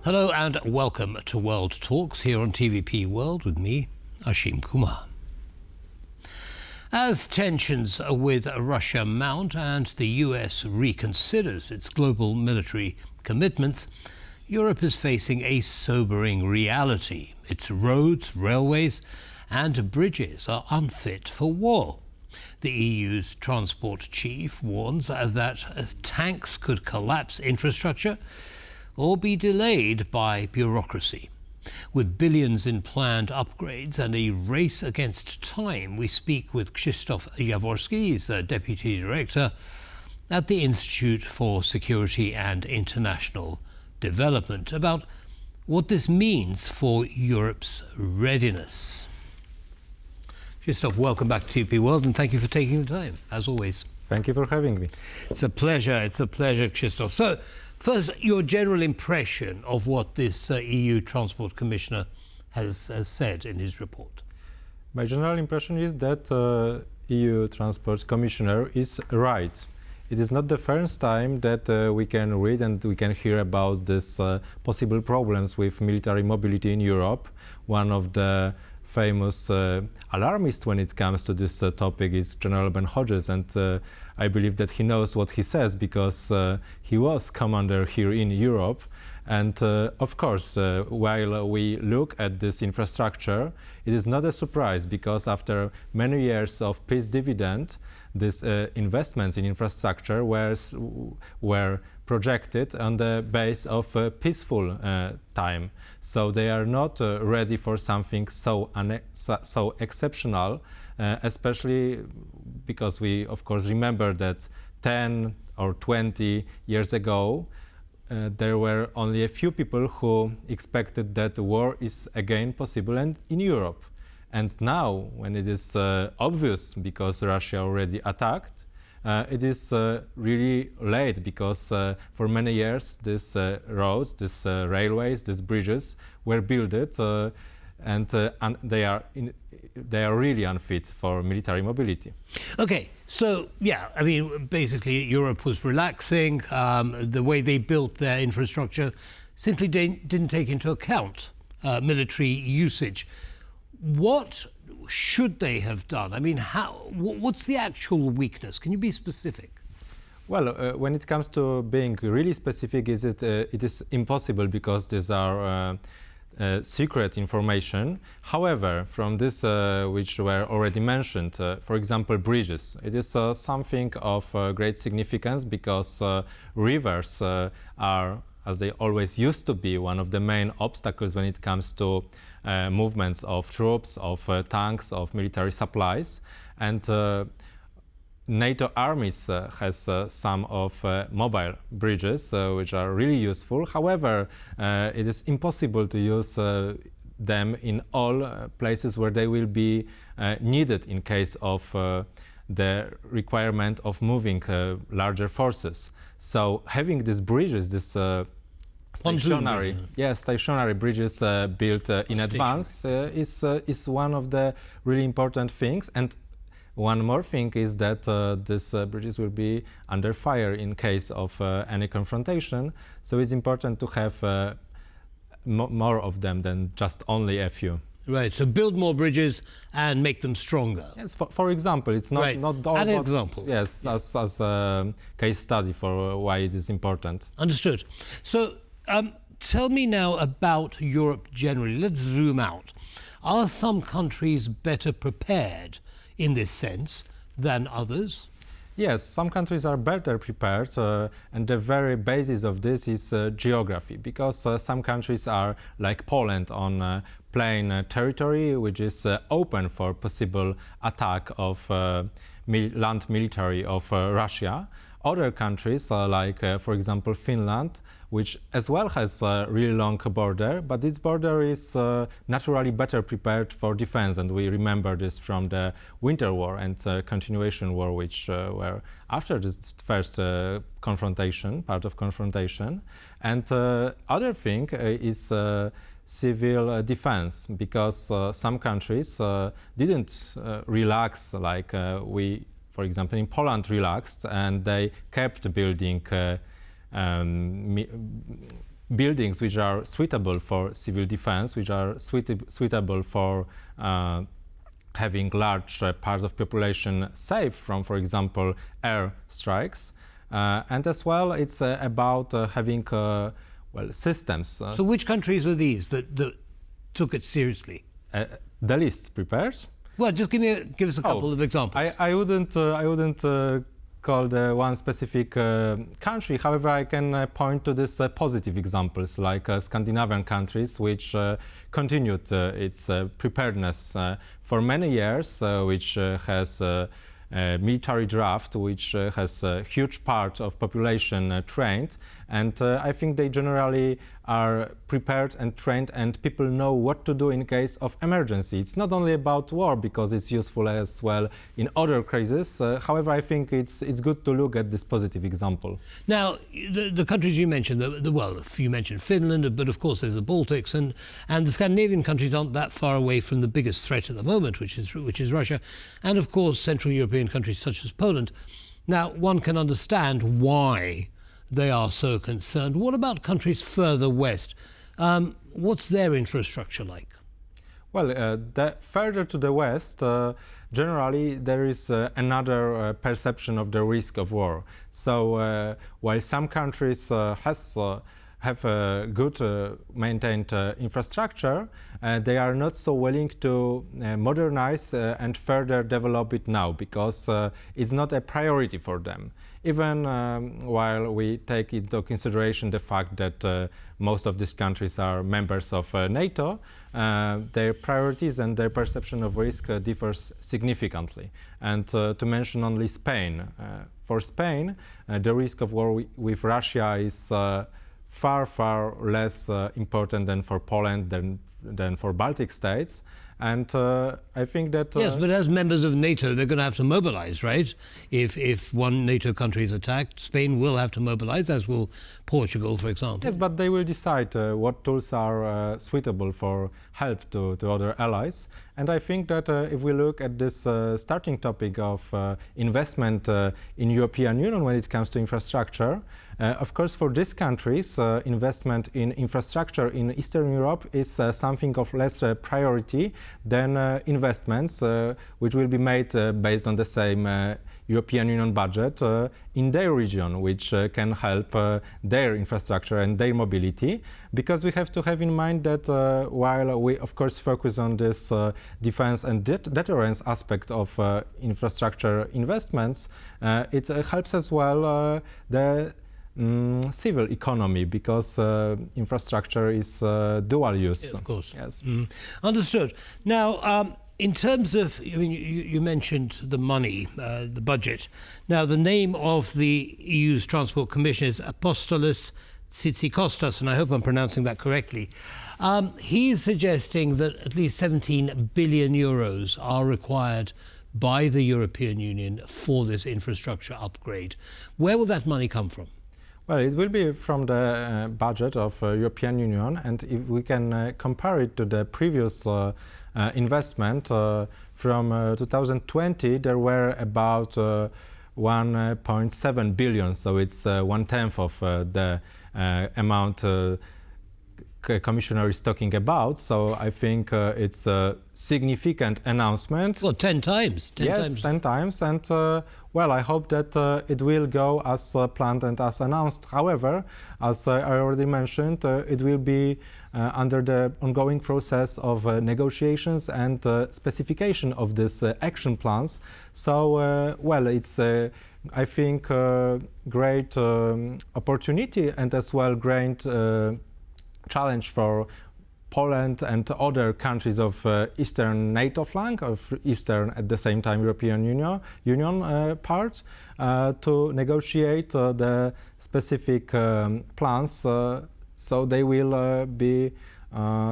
Hello and welcome to World Talks here on TVP World with me, Ashim Kumar. As tensions with Russia mount and the US reconsiders its global military commitments, Europe is facing a sobering reality. Its roads, railways and bridges are unfit for war. The EU's transport chief warns that tanks could collapse infrastructure or be delayed by bureaucracy. With billions in planned upgrades and a race against time, we speak with Krzysztof Jaworski, he's Deputy Director at the Institute for Security and International Development, about what this means for Europe's readiness. Krzysztof, welcome back to TVP World and thank you for taking the time, as always. Thank you for having me. It's a pleasure, Krzysztof. So, first, your general impression of what this EU Transport Commissioner has said in his report. My general impression is that EU Transport Commissioner is right. It is not the first time that we can read and we can hear about this possible problems with military mobility in Europe. One of the famous alarmist when it comes to this topic is General Ben Hodges, and I believe that he knows what he says because he was commander here in Europe. And of course, while we look at this infrastructure, it is not a surprise because after many years of peace dividend, these investments in infrastructure were projected on the base of peaceful time. So they are not ready for something so exceptional, especially because we, of course, remember that 10 or 20 years ago, there were only a few people who expected that war is again possible and in Europe. And now, when it is obvious because Russia already attacked, it is really late because for many years these roads, these railways, these bridges were built and they are really unfit for military mobility. Okay, so yeah, I mean, basically Europe was relaxing. The way they built their infrastructure simply didn't take into account military usage. What should they have done? I mean, what's the actual weakness? Can you be specific? Well, when it comes to being really specific, it is impossible because these are secret information. However, from this which were already mentioned, for example, bridges, it is something of great significance because rivers are, as they always used to be, one of the main obstacles when it comes to movements of troops, of tanks, of military supplies. And NATO armies has some of mobile bridges which are really useful. However, it is impossible to use them in all places where they will be needed in case of the requirement of moving larger forces. So having these bridges, this stationary bridges built in advance is one of the really important things. And one more thing is that these bridges will be under fire in case of any confrontation. So it's important to have more of them than just only a few. Right, so build more bridges and make them stronger. Yes, for example, it's not right. not all an about, example. Yes, as a case study for why it is important. Understood. So tell me now about Europe generally. Let's zoom out. Are some countries better prepared in this sense than others? Yes, some countries are better prepared, and the very basis of this is geography, because some countries are like Poland on plain territory, which is open for possible attack of land military of Russia. Other countries, like for example Finland, which as well has a really long border, but its border is naturally better prepared for defense, and we remember this from the Winter War and continuation war, which were after this first confrontation, part of confrontation. And other thing is civil defense, because some countries didn't relax like we, for example, in Poland relaxed, and they kept building buildings which are suitable for civil defense, which are suitable for having large parts of population safe from, for example, air strikes. And as well, it's about having systems. So which countries are these that took it seriously? The list prepared. Well, just give us a couple of examples. I wouldn't call the one specific country. However, I can point to these positive examples, like Scandinavian countries, which continued its preparedness for many years, which has military draft, which has a huge part of population trained, and I think they generally are prepared and trained, and people know what to do in case of emergency. It's not only about war, because it's useful as well in other crises. However, I think it's good to look at this positive example. Now, the countries you mentioned, you mentioned Finland, but of course there's the Baltics, and the Scandinavian countries aren't that far away from the biggest threat at the moment, which is Russia, and of course Central European countries such as Poland. Now, one can understand why they are so concerned. What about countries further west? What's their infrastructure like? Well, further to the west, generally there is another perception of the risk of war. So while some countries have a good maintained infrastructure, they are not so willing to modernize and further develop it now, because it's not a priority for them. Even while we take into consideration the fact that most of these countries are members of NATO, their priorities and their perception of risk differs significantly. And to mention only Spain, for Spain, the risk of war with Russia is far less important than for Poland, than for Baltic states. And I think that... Yes, but as members of NATO, they're going to have to mobilize, right? If one NATO country is attacked, Spain will have to mobilize, as will Portugal, for example. Yes, but they will decide what tools are suitable for help to other allies. And I think that if we look at this starting topic of investment in European Union when it comes to infrastructure, of course, for these countries, investment in infrastructure in Eastern Europe is something of less priority than investments which will be made based on the same European Union budget in their region, which can help their infrastructure and their mobility. Because we have to have in mind that while we, of course, focus on this defense and deterrence aspect of infrastructure investments, it helps as well the civil economy, because infrastructure is dual use. Yeah, of course. Yes. Understood. Now, in terms of, I mean, you mentioned the money, the budget. Now, the name of the EU's Transport Commission is Apostolos Tzitzikostas, and I hope I'm pronouncing that correctly. He is suggesting that at least 17 billion euros are required by the European Union for this infrastructure upgrade. Where will that money come from? Well, it will be from the budget of European Union, and if we can compare it to the previous investment from 2020, there were about 1.7 billion, so it's 1/10 of the amount Commissioner is talking about. So I think it's a significant announcement. Well, 10 times. 10 times. And well, I hope that it will go as planned and as announced. However, as I already mentioned, it will be under the ongoing process of negotiations and specification of these action plans. So, well, it's I think great opportunity and as well great challenge for Poland and other countries of Eastern NATO flank, of Eastern at the same time European Union part, to negotiate the specific plans so they will be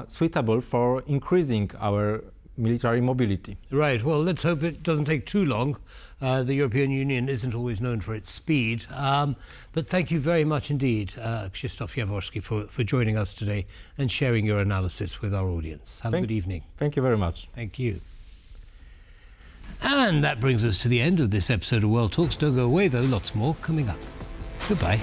suitable for increasing our military mobility. Right, well, let's hope it doesn't take too long. The European Union isn't always known for its speed. But thank you very much indeed, Krzysztof Jaworski, for joining us today and sharing your analysis with our audience. Have a good evening. Thank you very much. Thank you. And that brings us to the end of this episode of World Talks. Don't go away, though. Lots more coming up. Goodbye.